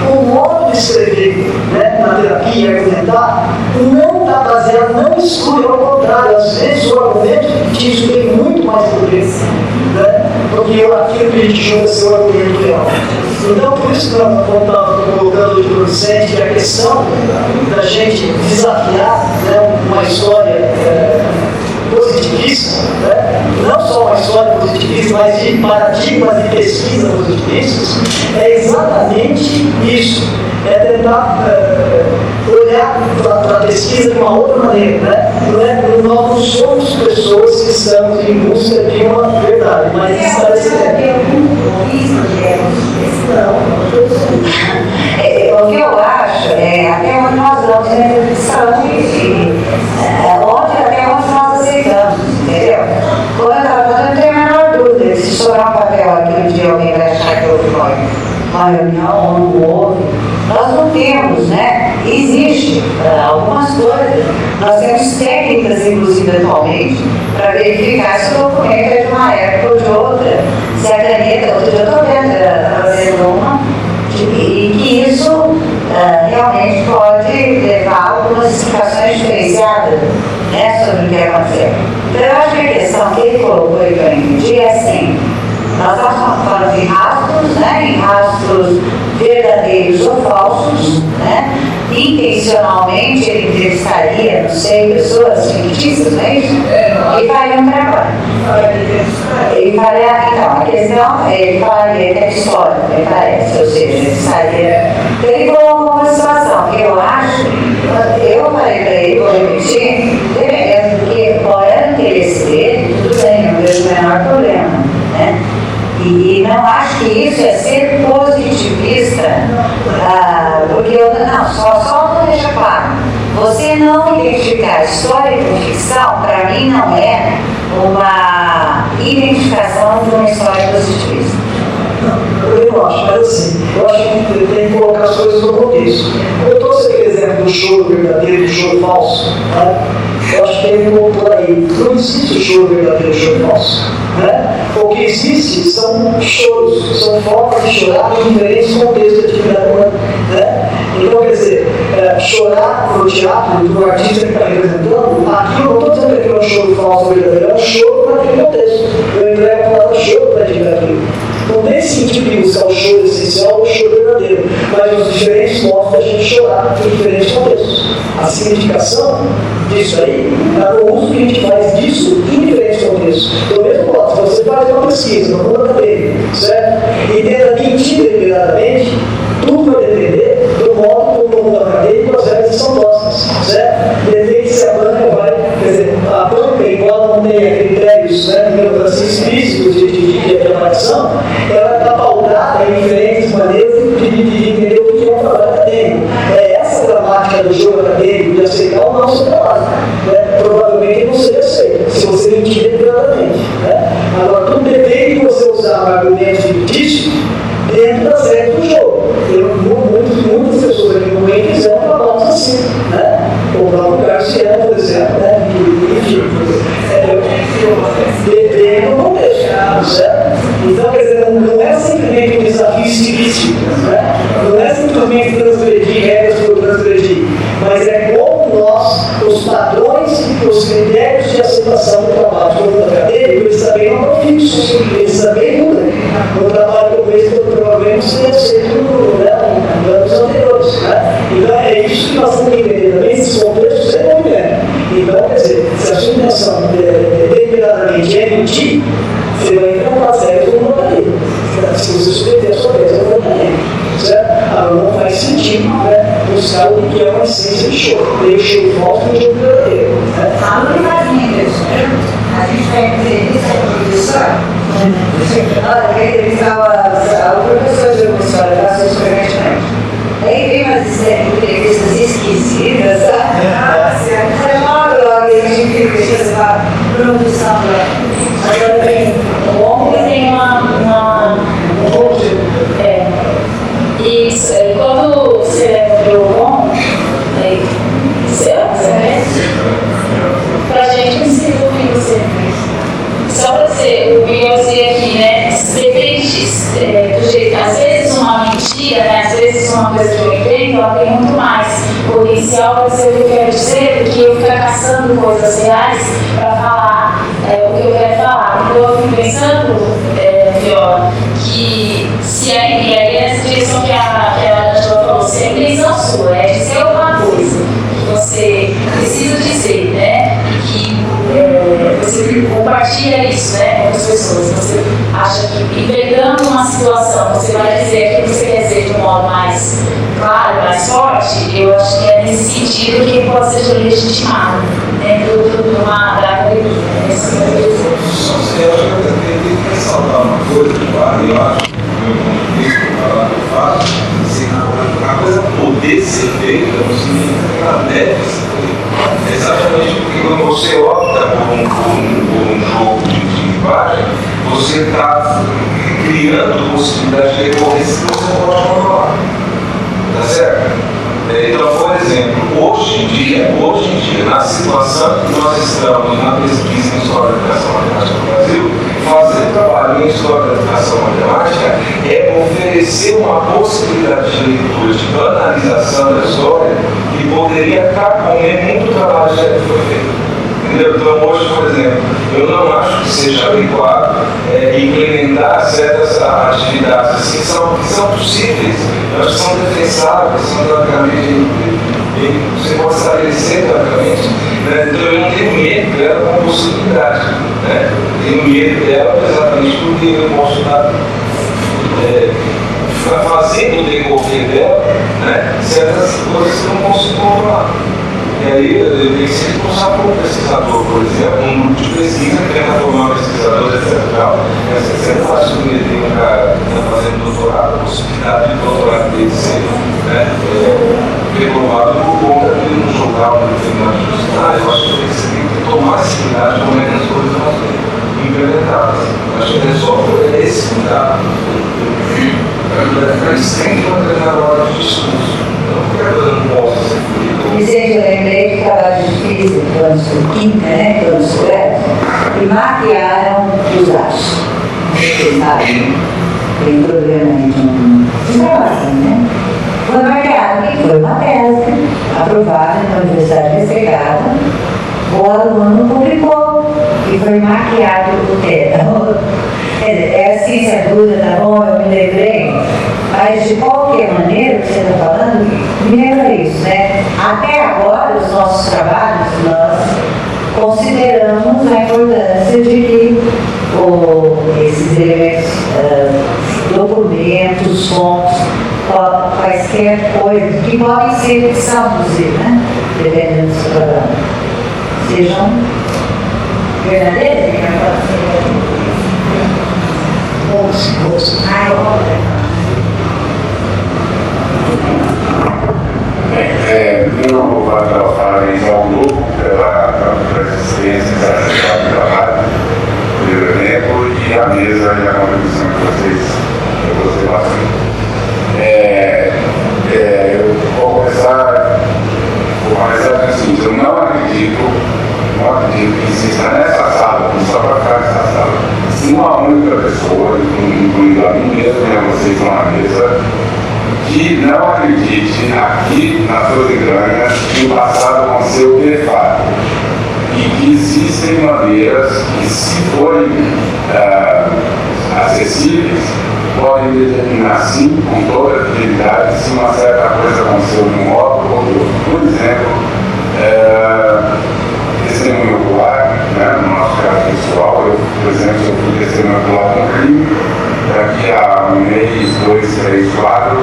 O modo de escrever, né, na terapia e argumentar não está baseado, não exclui, ao contrário, às vezes o argumento fictício tem muito mais poder, né, do que aquilo que a gente julga ser o argumento real. Então, por isso que nós estamos colocando hoje para o Vicente que a questão da gente desafiar, né, uma história positivista, né? Não só uma história positivista, mas de paradigmas de pesquisa positivistas, é exatamente isso. É tentar olhar para a pesquisa de uma outra maneira. Né? Nós não somos pessoas que estamos em busca de uma verdade, mas esclarecimento. O que eu acho é até onde nós vamos na reflexão onde até onde nós aceitamos, entendeu? Quando eu não tenho a menor dúvida, se sobrar um papel aqui um dia alguém vai achar que houve uma reunião ou não houve, nós não temos, né? Existe algumas coisas, nós temos técnicas, inclusive atualmente, para verificar se o documento é de uma época ou de outra, se a caneta, outro dia eu estou fazendo uma, e que isso realmente pode levar a algumas explicações diferenciadas, né, sobre o que aconteceu. Então eu acho que a questão que ele colocou e que eu entendi é assim, Nós estamos falando de rastros, né? Em rastros verdadeiros ou falsos, né? Intencionalmente ele entrevistaria, não sei, pessoas fictícias, não é isso? E faria um trabalho. Ele faria, então, a questão, ele falaria que é história, me parece, ou seja, ele estaria. Então ele colocou uma situação que eu acho, eu falei para ele, vou repetir, porque olhando o interesse dele, tudo bem, não vejo o menor problema, né? E não acho que isso é ser positivista, porque eu não, só vou deixar claro. Você não identificar história com ficção, para mim, não é uma identificação de uma história positivista. Eu não acho, mas assim, eu acho que tem que colocar as coisas no contexto. Eu trouxe aquele exemplo do choro verdadeiro e do choro falso, né? Eu acho que tem um pouco por aí. Não existe o choro verdadeiro e o choro falso, né? O que existe são choros, são formas de chorar em diferentes contextos de atividade humana, né? Então, quer dizer, chorar no teatro do artista que está representando, aquilo, não estou dizendo que aquilo é um choro falso ou verdadeiro, é um choro naquele contexto. Eu entrego a palavra choro para dizer aquilo. Não tem sentido de buscar o choro essencial ou o choro verdadeiro, mas os diferentes modos da gente chorar em diferentes contextos. A significação disso aí está no uso que a gente faz disso em diferentes contextos. Do mesmo modo, se você faz uma pesquisa no mundo acadêmico, certo? E tenta mentir deliberadamente, tudo vai depender do modo como o mundo acadêmico as regras são postas, certo? Depende se a banca vai, quer dizer, a banca, embora não tenha critérios, né, digamos assim, explícitos de avaliação, ela está pautada em diferentes maneiras de entender o que é um trabalho acadêmico. É essa gramática do jogo acadêmico de aceitar o nosso trabalho, né? Provavelmente não seria aceito, se você mentir deliberadamente, né? Agora, tudo depende de você usar um argumento fictício dentro das regras do jogo. Muitas pessoas aqui no meio fizeram trabalhos assim, né? O próprio Garcia, por exemplo, né? Enfim, depende do contexto, certo? Então, quer dizer, não é simplesmente um desafio estilístico, né? Não é simplesmente transgredir regras por transgredir, mas é como nós, os padrões, os critérios de aceitação do trabalho do mundo acadêmico, eles também não estão fixos, eles também mudam. O trabalho que eu vejo provavelmente seria aceito no anos anteriores, né? Então é isso que nós temos que entender também, esses contextos sem movimento. Então, quer dizer, se a sua intenção deliberadamente é mentir, você vai enfrentar as regras do mundo acadêmico. Se você submeter a sua tese ao mundo acadêmico, certo? Agora não faz sentido, né, buscar o que é uma essência de choro. Tem o choro falso e o choro verdadeiro. A única isso, a gente vai entrevista com o professor, olha, entrevistava o professor de alguma história, da sua experimentalmente. Aí vem umas entrevistas esquisitas, sabe? Você logo, a gente entrevista para produção. Agora vem O ombro tem e quando você leva o ombro, pra gente não se ouvir você. Só pra você ouvir você aqui, né? Depende do jeito. Às vezes uma mentira, né? Às vezes uma coisa que eu invento, ela tem muito mais potencial para dizer o que eu quero dizer do que eu ficar caçando coisas reais para falar o que eu quero falar. Então eu fico pensando, Viola, que se e aí essa direção que a Angela falou, se a intenção sua é dizer alguma coisa que você precisa dizer, né? E que você compartilha isso, né, com as pessoas. Você acha que, inventando uma situação, você vai dizer aquilo que você quer dizer de um modo mais claro, mais forte. Eu acho que é nesse sentido que pode ser legitimado dentro de uma academia. Nesse sentido. Só se eu tenho que ressaltar uma coisa, claro, eu acho, do meu ponto de vista, falar que eu faço, assim, a coisa poder ser feita não significa que ela deve ser feita. Exatamente porque quando você opta por um jogo de linguagem, você está criando possibilidade de recorrência que você não pode controlar. Tá certo? Então, por exemplo, hoje em dia, na situação que nós estamos na pesquisa em História da Educação Matemática no Brasil, fazer trabalho em História da Educação Matemática é oferecer uma possibilidade de leitura, de banalização da história que poderia carcomer muito trabalho que já foi feito. Entendeu? Então, hoje, por exemplo, eu não acho que seja adequado implementar certas atividades assim, que são possíveis, eu acho que são defensáveis, são teoricamente, você pode estabelecer teoricamente, né? Então eu não tenho medo dela como possibilidade, né? Tenho medo dela exatamente porque eu posso estar fazendo o decorrer dela, né? Certas coisas que eu não consigo controlar. E aí eu tenho que ser responsável por um pesquisador, por exemplo, um grupo de pesquisa que tenta formar pesquisadores, etc. Você não faz submeter um cara que está fazendo doutorado, a possibilidade de doutorado dele ser reprovado por conta de um julgar um determinado funcionário. Eu acho que você tem que tomar esse cuidado como é que as coisas vão ser implementadas. Eu acho que é só esse cuidado. Eles têm que manter na hora de discurso. Então, qualquer coisa não possa ser feita. Vicente, eu lembrei que estava difícil quando quinta, né? Quando escreve, e maquiaram os achos. Vocês sabem, tem problema aí de trabalho, né? Foi maquiado, que foi uma tese aprovada na Universidade Ressecada. O aluno publicou e foi maquiado o tema. Quer dizer, é a ciência dura, tá bom? Eu me lembrei. Mas, de qualquer maneira, o que você está falando, me lembra isso, né? Até agora, os nossos trabalhos, nós consideramos a importância de que esses elementos, documentos, fontes, quaisquer coisas que podem ser, que são, inclusive, né? Dependendo do seu trabalho, sejam verdadeiros, eu vou fazer os parabéns ao grupo pela existência do trabalho, pelo evento e a mesa e a contribuição que eu gostei bastante. Eu vou começar com o seguinte: eu não acredito que exista nessa sala, só para ficar nessa sala, se uma única pessoa, incluindo a mim mesmo e vocês estão na mesa, que não acredite aqui nas suas entranhas que o passado aconteceu perfeito e que existem maneiras que, se forem acessíveis, podem determinar sim, com toda a fidelidade, se uma certa coisa aconteceu de um modo ou de outro. Por exemplo, testemunho ocular, né, no nosso caso pessoal, eu, por exemplo, eu fui testemunho ocular com um crime, daqui a um mês, 2, 3, 4,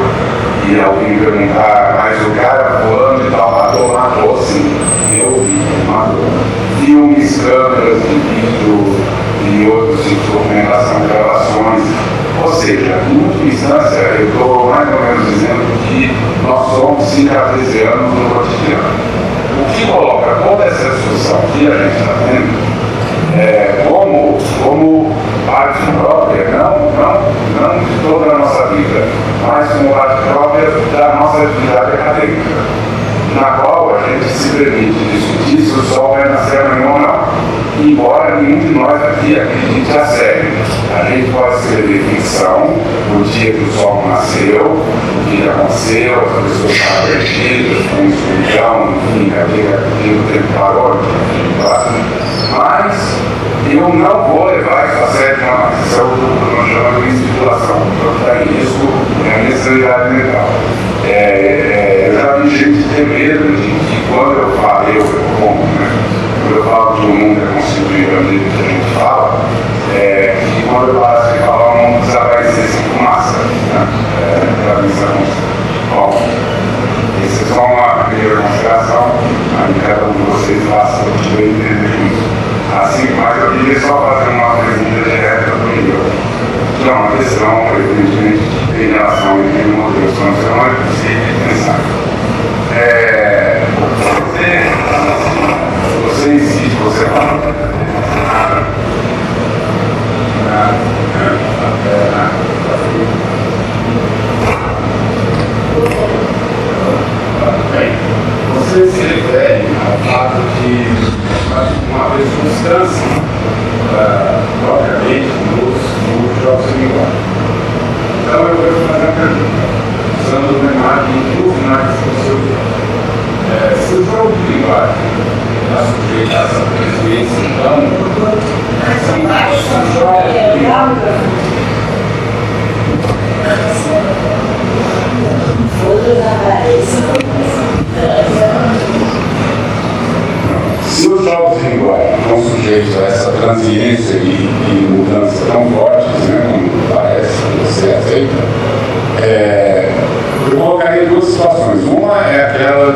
e alguém perguntar, mas o cara fulano e tal matou sim, eu vi, matou. Filmes, câmeras de vídeo e outros tipos de documentação, gravações. Ou seja, em última instância, eu estou mais ou menos dizendo que nós somos cicatrizianos no cotidiano. O que coloca toda essa discussão que a gente está tendo como parte própria, não de toda a nossa vida, mas como parte própria da nossa atividade acadêmica, na qual a gente se permite discutir se o sol vai nascer amanhã ou não, embora nenhum de nós aqui acredite a sério. A gente pode escrever ficção, o dia que o sol nasceu, o que aconteceu, as pessoas estavam perdidas, com escuridão, enfim, o tempo parou, mas eu não vou levar isso a sério jamais. Isso é o que nós chamamos de estipulação. Então, está em risco a necessidade legal. Eu já vi gente ter medo de que quando eu falo, quando eu falo que o mundo é constituído da maneira que a gente fala, que quando eu passo de falar, o mundo desaparecer sem fumaça. Para mim, isso é bom. Essa é só uma primeira consideração, aí cada um de vocês faça o que tiver entender isso. Assim, mas eu queria só fazer uma pergunta direta para o Miguel, que é uma questão, evidentemente, que tem relação entre o modelo nacional e possível pensar. Você insiste, você fala. Você se refere ao fato de uma circunstância propriamente nos jogos de linguagem. Então eu vou fazer uma pergunta, usando o memória transiência e mudança tão fortes, né, como parece que você aceita, eu colocaria duas situações. Uma é aquela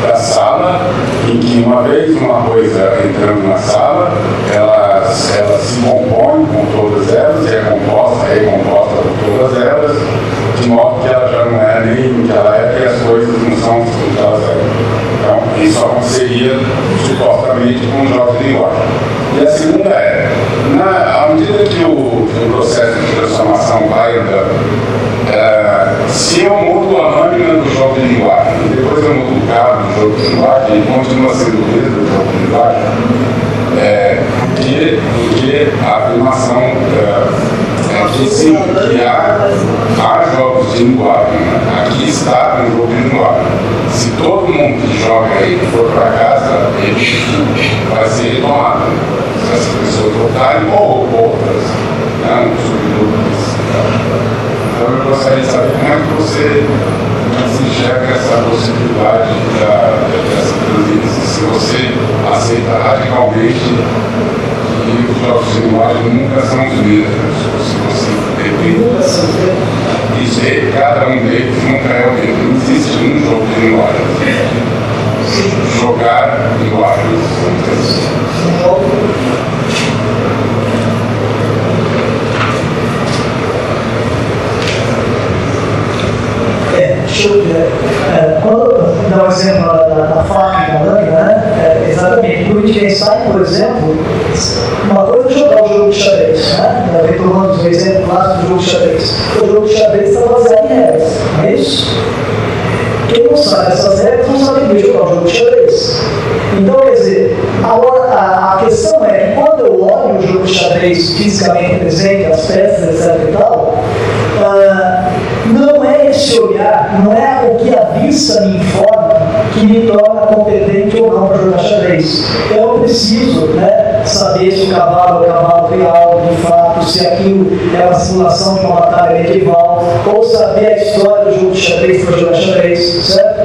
da sala, em que uma vez uma coisa entrando na sala, ela se compõe com todas elas e é recomposta por todas elas, de modo que ela já não é nem o que ela é, porque as coisas não são o que elas eram. Então, isso aconteceria supostamente com jogos de linguagem. E a segunda é, à medida que o processo de transformação vai andando, se eu mudo a lâmina do jogo de linguagem, e depois eu mudo o cabo do jogo de linguagem, e continua sendo o mesmo do jogo de linguagem, do que a afirmação que sim, que há jogos de linguagem, né? Aqui está um jogo de linguagem. Se todo mundo que joga aí for para casa, ele vai ser retomado. Se as pessoas voltarem, ou outras, né? Não sobre dúvidas. Então eu gostaria de saber como é que você se enxerga essa possibilidade dessa transição, se você aceita radicalmente que os jogos de linguagem nunca são os mesmos, se você depende dizer cada um deles nunca é o mesmo. Não existe um jogo de linguagem. Jogar linguagens. Quando dá o exemplo da faca e da lâmina, né? Exatamente. O Wittgenstein, por exemplo, uma coisa é jogar o jogo de xadrez, né? Retomando o exemplo clássico do jogo de xadrez. O jogo de xadrez está baseado em regras, não é isso? Quem não sabe essas regras não sabe nem jogar o jogo de xadrez. Então, quer dizer, agora a questão é que quando eu olho o jogo de xadrez fisicamente presente, as peças, etc e tal, não é esse olhar, não é o que a vista me informa que me torna competente ou não para jogar xadrez. Eu preciso, né, saber se o cavalo é um cavalo real, de fato, se aquilo é uma simulação de uma batalha medieval, ou saber a história do jogo de xadrez para jogar xadrez, certo?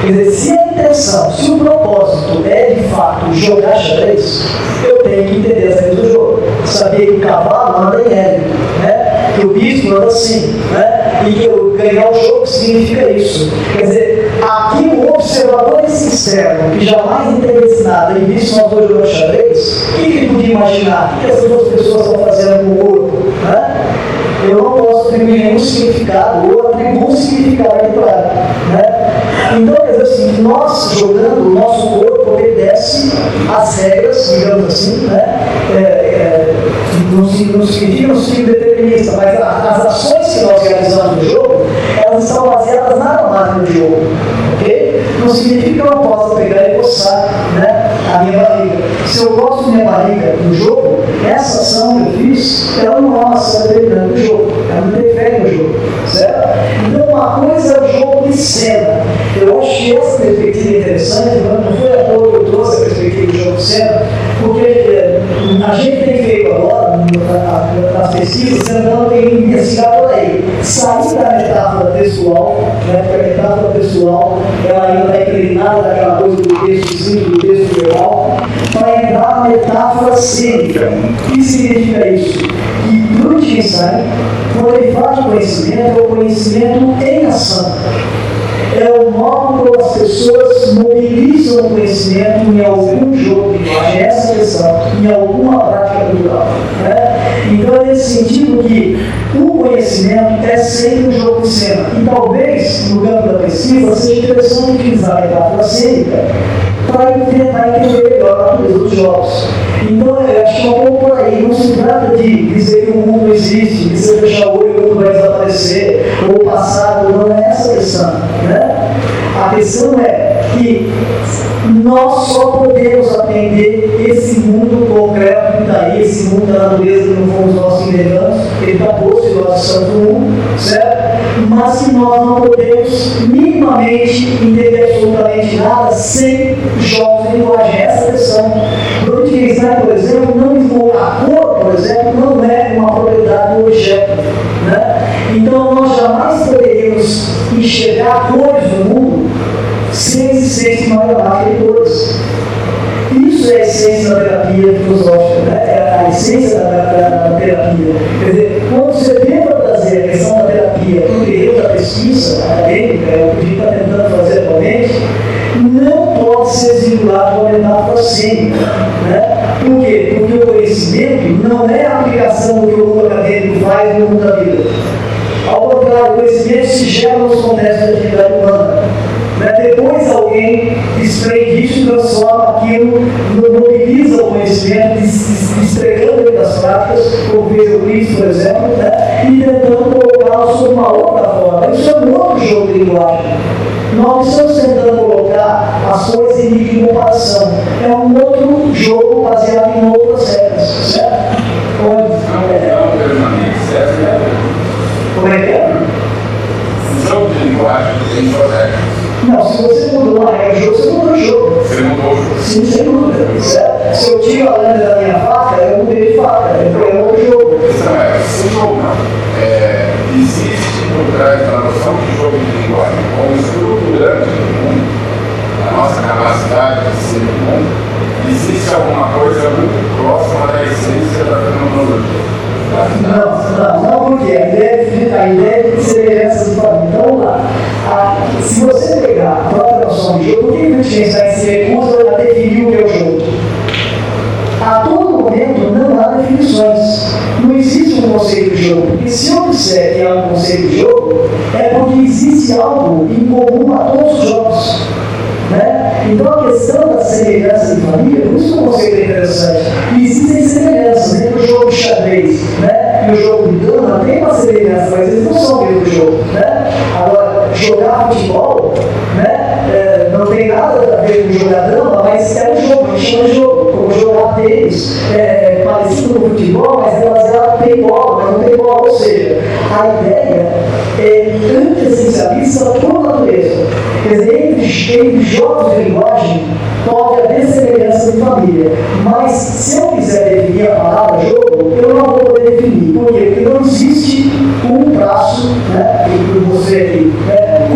Quer dizer, se a intenção, se o propósito é de fato jogar xadrez, eu tenho que entender as regras do jogo. Saber que o cavalo anda em L, né? Que o bispo anda assim, né? E que eu ganhar o jogo significa isso. Quer dizer, aqui o observador externo, que jamais entende nada e visto uma coisa jogando xadrez, o que ele podia imaginar? O que essas duas pessoas estão fazendo com o corpo? Né? Eu não posso atribuir nenhum significado, ou atribuo um significado contrário. Né? Então, quer dizer assim, nós jogando, o nosso corpo obedece às regras, digamos assim, né? Não significa no sentido determinista, mas as ações que nós realizamos no jogo, elas estão baseadas na máquina do jogo, ok? Não significa que eu não possa pegar e coçar, né, a minha barriga. Se eu gosto da minha barriga no jogo, essa ação que eu fiz, ela não é uma ação determinante do jogo, ela não interfere no jogo, certo? Então, uma coisa é o jogo de cena. Eu acho que essa perspectiva é interessante, não foi à toa que eu trouxe a perspectiva do jogo de cena, porque a gente tem feito agora, nas pesquisas, tentando investigar por aí, sair da metáfora textual, né, porque a metáfora textual ela ainda está inclinada daquela coisa do texto simples, do texto verbal, para entrar na metáfora cênica. O que significa isso? Que para o Wittgenstein, quando ele fala de conhecimento, é o conhecimento em ação. É o modo como as pessoas mobilizam o conhecimento em algum jogo de linguagem, essa questão, em alguma prática cultural. Né? Então é nesse sentido que o conhecimento é sempre um jogo de cena. E talvez, no campo da pesquisa, seja interessante utilizar a metáfora cênica para tentar entender melhor a natureza dos jogos. Então, eu acho que é um pouco por aí. Não se trata de dizer que o mundo existe, que se eu fechar o olho o mundo vai desaparecer, ou o passado, não é essa a questão. Né? A questão é que nós só podemos aprender esse mundo concreto que está aí, esse mundo da natureza que não fomos nós que inventamos, ele está posto e nós estamos no mundo, certo? Mas que nós não podemos minimamente entender absolutamente nada sem jogos de linguagem. Essa questão. O Wittgenstein, por exemplo, a cor, por exemplo, não é uma propriedade do objeto. Né? Então, nós jamais poderíamos enxergar cores do mundo sem existência de uma matemática de cores. Isso é a essência da terapia filosófica. Né? a essência da terapia. Quer dizer, quando você tenta trazer a questão da terapia para o terreno da pesquisa acadêmica, é o que a gente está tentando fazer atualmente, não pode ser desvinculado com a metáfora cênica. Né? Por quê? Porque o conhecimento não é a aplicação do que o mundo acadêmico faz no mundo da vida. Ao contrário, o conhecimento se gera nos contextos da atividade humana. Depois alguém desprende isso e transforma aquilo, mobiliza o conhecimento, despregando ele das práticas, como fez o Cristo, por exemplo, e tentando colocá-lo sob uma outra forma. Isso é um outro jogo de linguagem. Nós estamos tentando colocar as coisas em nível de comparação. É um outro jogo baseado em outras regras, certo? Como é que é? O jogo de linguagem tem suas regras. Não, se você mudou uma regra do jogo, você mudou o jogo. Você mudou o jogo. Sim, sem dúvida. Certo? Se eu tiro a lâmina da minha faca, eu mudei de faca. É outro jogo. A questão é, o jogo existe por trás da noção de jogo de linguagem, como estruturante do mundo, a nossa capacidade de ser no mundo, existe alguma coisa muito próxima da essência da fenomenologia. Não, porque a ideia de semelhança de família. Então, vamos lá. Se você pegar a própria noção de jogo, por que a Wittgenstein se recusa a definir o que é o jogo? A todo momento não há definições. Não existe um conceito de jogo. Porque se eu disser que há um conceito de jogo, é porque existe algo em comum a todos os jogos. Então a questão da semelhança de família, por isso que o conceito é interessante. Existem semelhanças entre o jogo de xadrez e o jogo de dama, tem uma semelhança, mas eles não são o mesmo jogo. Agora, jogar futebol não tem nada a ver com jogar dama, mas é um jogo, a gente chama de jogo. Como jogar tênis, parecido com o futebol, mas é baseado tem bola, mas não tem bola. Ou seja, a ideia é anti-essencialista por natureza. Quer dizer, entre jogos de linguagem pode haver semelhança de família, mas se eu quiser definir a palavra jogo, eu não vou poder definir. Por quê? Porque não existe um traço, que você aqui,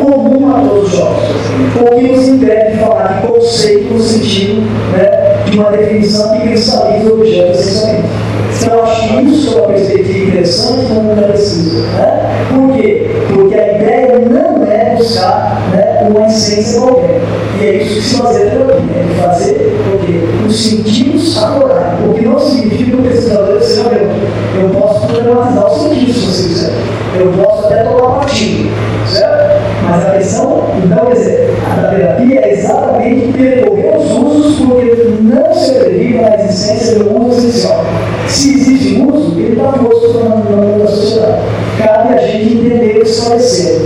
comum a todos os jogos. O que nos impede de falar de conceito no sentido de uma definição que cristaliza o objeto essencialmente. Então, eu acho que isso é uma perspectiva interessante como muita pesquisa. Por quê? Porque a ideia não é buscar uma essência qualquer. E é isso que se faz terapia, de fazer os sentidos aflorarem. O que não significa que o pesquisador seja meu. Eu posso problematizar os sentidos, se você quiser. Eu posso até tomar partido, certo? Mas a questão, então, quer dizer, a terapia é exatamente percorrer os usos, porque não se acredita na existência do uso essencial. Se existe uso, ele está posto no mundo da sociedade. Cabe a gente entender e esclarecer.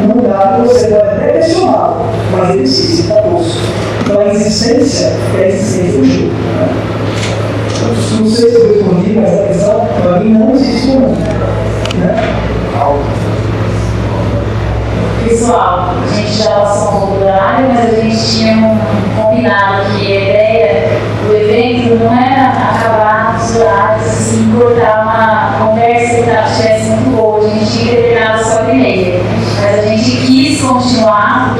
Não cabe, você pode até questioná-lo, mas ele existe, está posto. Então a existência é a existência do jogo. Não sei se eu respondi, mas a questão, para mim, não existe no mundo. Pessoal, a gente já passou um pouco do horário, mas a gente tinha combinado que a ideia do evento não era acabar nos horários, assim, cortar uma conversa que estivesse muito boa. A gente tinha terminado só 1h30, mas a gente quis continuar